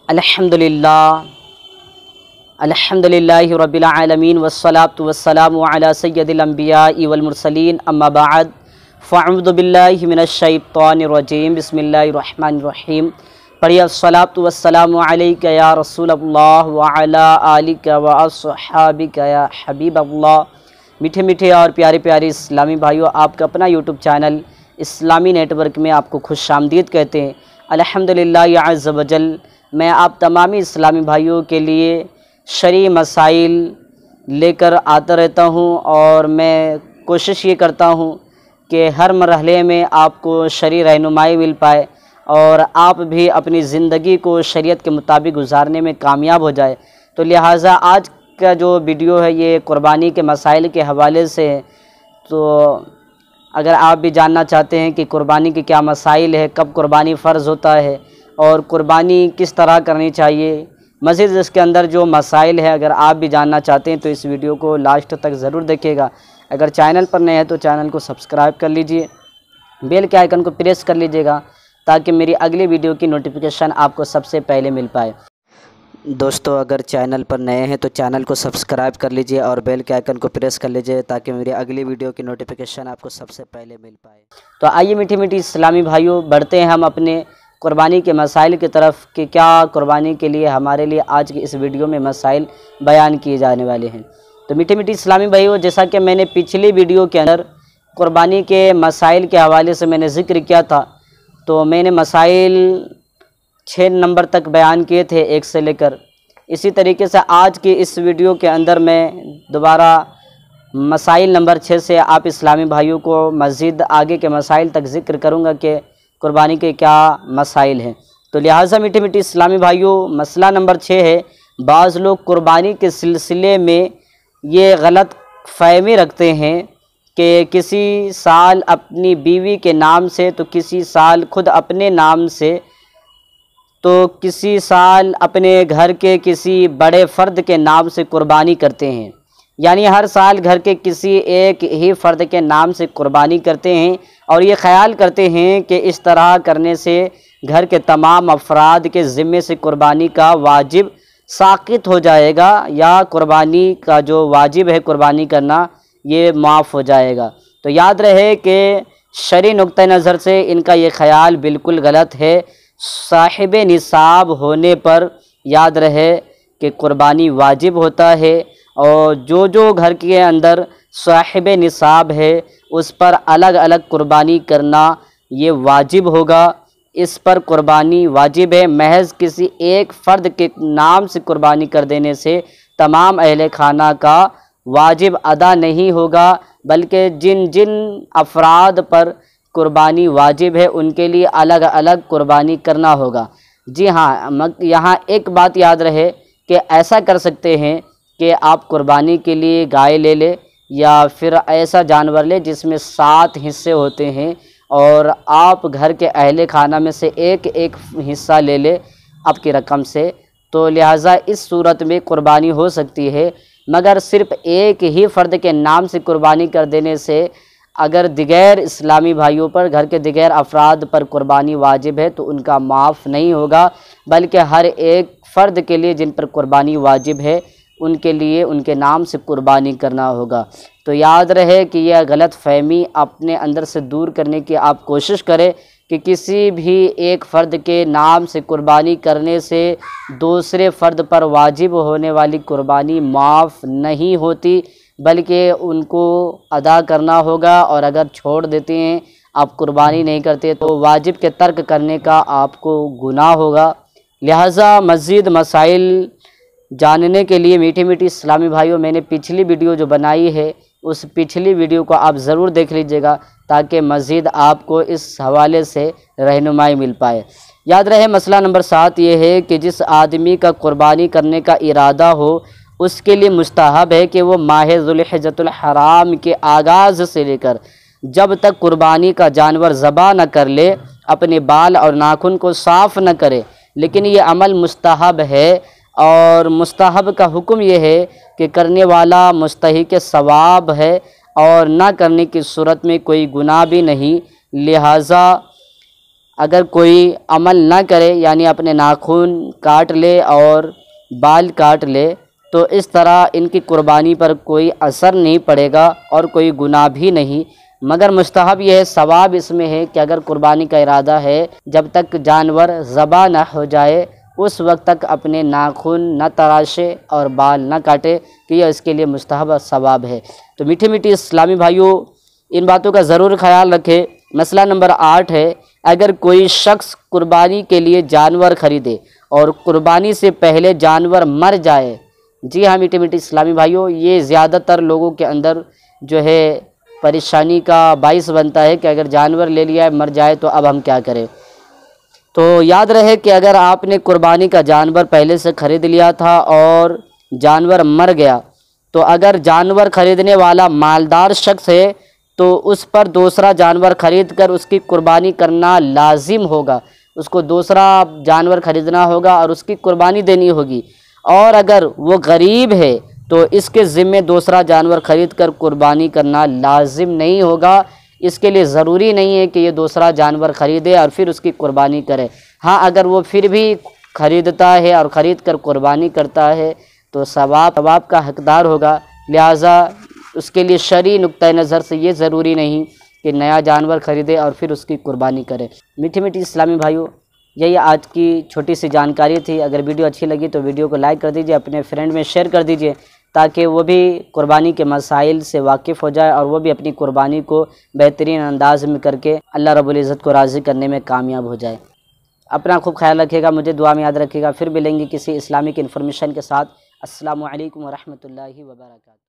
الحمدللہ رب العالمین والصلاة والسلام علی سید الانبیاء والمرسلین اما بعد فاعوذ باللہ من الشیطان الرجیم بسم اللہ الرحمن الرحیم۔ پڑھیے الصلاة والسلام علیک یا رسول اللہ وعلی آلک واصحابک یا حبیب اللہ۔ میٹھے میٹھے اور پیارے پیارے اسلامی بھائیوں، آپ کا اپنا یوٹیوب چینل اسلامی نیٹ ورک میں آپ کو خوش آمدید کہتے ہیں۔ الحمدللہ عز وجل میں آپ تمامی اسلامی بھائیوں کے لیے شرعی مسائل لے کر آتا رہتا ہوں، اور میں کوشش یہ کرتا ہوں کہ ہر مرحلے میں آپ کو شرعی رہنمائی مل پائے اور آپ بھی اپنی زندگی کو شریعت کے مطابق گزارنے میں کامیاب ہو جائے۔ تو لہٰذا آج کا جو ویڈیو ہے یہ قربانی کے مسائل کے حوالے سے ہے۔ تو اگر آپ بھی جاننا چاہتے ہیں کہ قربانی کے کیا مسائل ہے، کب قربانی فرض ہوتا ہے اور قربانی کس طرح کرنی چاہیے، مزید اس کے اندر جو مسائل ہے، اگر آپ بھی جاننا چاہتے ہیں تو اس ویڈیو کو لاسٹ تک ضرور دیکھیے گا۔ اگر چینل پر نئے ہیں تو چینل کو سبسکرائب کر لیجئے، بیل کے آئیکن کو پریس کر لیجئے گا تاکہ میری اگلی ویڈیو کی نوٹیفیکیشن آپ کو سب سے پہلے مل پائے۔ دوستو اگر چینل پر نئے ہیں تو چینل کو سبسکرائب کر لیجئے اور بیل کے آئیکن کو پریس کر لیجئے تاکہ میری اگلی ویڈیو کی نوٹیفیکیشن آپ کو سب سے پہلے مل پائے۔ تو آئیے میٹھی میٹھی اسلامی بھائیوں، بڑھتے ہیں ہم اپنے قربانی کے مسائل کی طرف کہ کیا قربانی کے لیے ہمارے لیے آج کی اس ویڈیو میں مسائل بیان کیے جانے والے ہیں۔ تو میٹھی میٹھی اسلامی بھائیوں، جیسا کہ میں نے پچھلی ویڈیو کے اندر قربانی کے مسائل کے حوالے سے میں نے ذکر کیا تھا، تو میں نے مسائل 6 نمبر تک بیان کیے تھے 1 سے لے کر۔ اسی طریقے سے آج کی اس ویڈیو کے اندر میں دوبارہ مسائل نمبر 6 سے آپ اسلامی بھائیوں کو مزید آگے کے مسائل تک ذکر کروں گا کہ قربانی کے کیا مسائل ہیں۔ تو لہٰذا میٹھے میٹھے اسلامی بھائیوں، مسئلہ نمبر 6 ہے، بعض لوگ قربانی کے سلسلے میں یہ غلط فہمی رکھتے ہیں کہ کسی سال اپنی بیوی کے نام سے تو کسی سال خود اپنے نام سے، تو کسی سال اپنے گھر کے کسی بڑے فرد کے نام سے قربانی کرتے ہیں، یعنی ہر سال گھر کے کسی ایک ہی فرد کے نام سے قربانی کرتے ہیں اور یہ خیال کرتے ہیں کہ اس طرح کرنے سے گھر کے تمام افراد کے ذمے سے قربانی کا واجب ساقط ہو جائے گا، یا قربانی کا جو واجب ہے قربانی کرنا یہ معاف ہو جائے گا۔ تو یاد رہے کہ شرعی نقطہ نظر سے ان کا یہ خیال بالکل غلط ہے۔ صاحب نصاب ہونے پر یاد رہے کہ قربانی واجب ہوتا ہے، اور جو گھر کے اندر صاحب نصاب ہے اس پر الگ الگ قربانی کرنا یہ واجب ہوگا۔ اس پر قربانی واجب ہے، محض کسی ایک فرد کے نام سے قربانی کر دینے سے تمام اہل خانہ کا واجب ادا نہیں ہوگا، بلکہ جن افراد پر قربانی واجب ہے ان کے لیے الگ الگ قربانی کرنا ہوگا۔ جی ہاں، یہاں ایک بات یاد رہے کہ ایسا کر سکتے ہیں کہ آپ قربانی کے لیے گائے لے لیں یا پھر ایسا جانور لے جس میں 7 حصے ہوتے ہیں، اور آپ گھر کے اہل خانہ میں سے ایک حصہ لے لیں آپ کی رقم سے، تو لہٰذا اس صورت میں قربانی ہو سکتی ہے۔ مگر صرف ایک ہی فرد کے نام سے قربانی کر دینے سے اگر دیگر اسلامی بھائیوں پر، گھر کے دیگر افراد پر قربانی واجب ہے تو ان کا معاف نہیں ہوگا، بلکہ ہر ایک فرد کے لیے جن پر قربانی واجب ہے ان کے لیے ان کے نام سے قربانی کرنا ہوگا۔ تو یاد رہے کہ یہ غلط فہمی اپنے اندر سے دور کرنے کی آپ کوشش کریں کہ کسی بھی ایک فرد کے نام سے قربانی کرنے سے دوسرے فرد پر واجب ہونے والی قربانی معاف نہیں ہوتی، بلکہ ان کو ادا کرنا ہوگا، اور اگر چھوڑ دیتے ہیں، آپ قربانی نہیں کرتے تو واجب کے ترک کرنے کا آپ کو گناہ ہوگا۔ لہٰذا مزید مسائل جاننے کے لیے میٹھے میٹھی اسلامی بھائیوں، میں نے پچھلی ویڈیو جو بنائی ہے اس پچھلی ویڈیو کو آپ ضرور دیکھ لیجئے گا تاکہ مزید آپ کو اس حوالے سے رہنمائی مل پائے۔ یاد رہے مسئلہ نمبر 7 یہ ہے کہ جس آدمی کا قربانی کرنے کا ارادہ ہو اس کے لیے مستحب ہے کہ وہ ماہ ذوالحجۃ الحرام کے آغاز سے لے کر جب تک قربانی کا جانور ذبح نہ کر لے اپنے بال اور ناخن کو صاف نہ کرے، لیکن یہ عمل مستحب ہے، اور مستحب کا حکم یہ ہے کہ کرنے والا مستحق ثواب ہے اور نہ کرنے کی صورت میں کوئی گناہ بھی نہیں۔ لہٰذا اگر کوئی عمل نہ کرے یعنی اپنے ناخن کاٹ لے اور بال کاٹ لے تو اس طرح ان کی قربانی پر کوئی اثر نہیں پڑے گا اور کوئی گناہ بھی نہیں، مگر مستحب یہ ہے، ثواب اس میں ہے کہ اگر قربانی کا ارادہ ہے جب تک جانور ذبح نہ ہو جائے اس وقت تک اپنے ناخن نہ تراشے اور بال نہ کاٹے، کہ یہ اس کے لیے مستحب اور ثواب ہے۔ تو میٹھی میٹھی اسلامی بھائیوں، ان باتوں کا ضرور خیال رکھے۔ مسئلہ نمبر 8 ہے، اگر کوئی شخص قربانی کے لیے جانور خریدے اور قربانی سے پہلے جانور مر جائے، جی ہاں میٹھی میٹھی اسلامی بھائیوں، یہ زیادہ تر لوگوں کے اندر جو ہے پریشانی کا باعث بنتا ہے کہ اگر جانور لے لیا ہے مر جائے تو اب ہم کیا کریں۔ تو یاد رہے کہ اگر آپ نے قربانی کا جانور پہلے سے خرید لیا تھا اور جانور مر گیا تو اگر جانور خریدنے والا مالدار شخص ہے تو اس پر دوسرا جانور خرید کر اس کی قربانی کرنا لازم ہوگا، اس کو دوسرا جانور خریدنا ہوگا اور اس کی قربانی دینی ہوگی۔ اور اگر وہ غریب ہے تو اس کے ذمے دوسرا جانور خرید کر قربانی کرنا لازم نہیں ہوگا، اس کے لیے ضروری نہیں ہے کہ یہ دوسرا جانور خریدے اور پھر اس کی قربانی کرے۔ ہاں اگر وہ پھر بھی خریدتا ہے اور خرید کر قربانی کرتا ہے تو ثواب کا حقدار ہوگا، لہٰذا اس کے لیے شرعی نقطہ نظر سے یہ ضروری نہیں کہ نیا جانور خریدے اور پھر اس کی قربانی کرے۔ میٹھی میٹھی اسلامی بھائیوں، یہی آج کی چھوٹی سی جانکاری تھی۔ اگر ویڈیو اچھی لگی تو ویڈیو کو لائک کر دیجیے، اپنے فرینڈ میں شیئر کر دیجیے تاکہ وہ بھی قربانی کے مسائل سے واقف ہو جائے اور وہ بھی اپنی قربانی کو بہترین انداز میں کر کے اللہ رب العزت کو راضی کرنے میں کامیاب ہو جائے۔ اپنا خوب خیال رکھیے گا، مجھے دعا میں یاد رکھیے گا۔ پھر ملیں گے کسی اسلامک انفارمیشن کے ساتھ۔ السلام علیکم ورحمۃ اللہ وبرکاتہ۔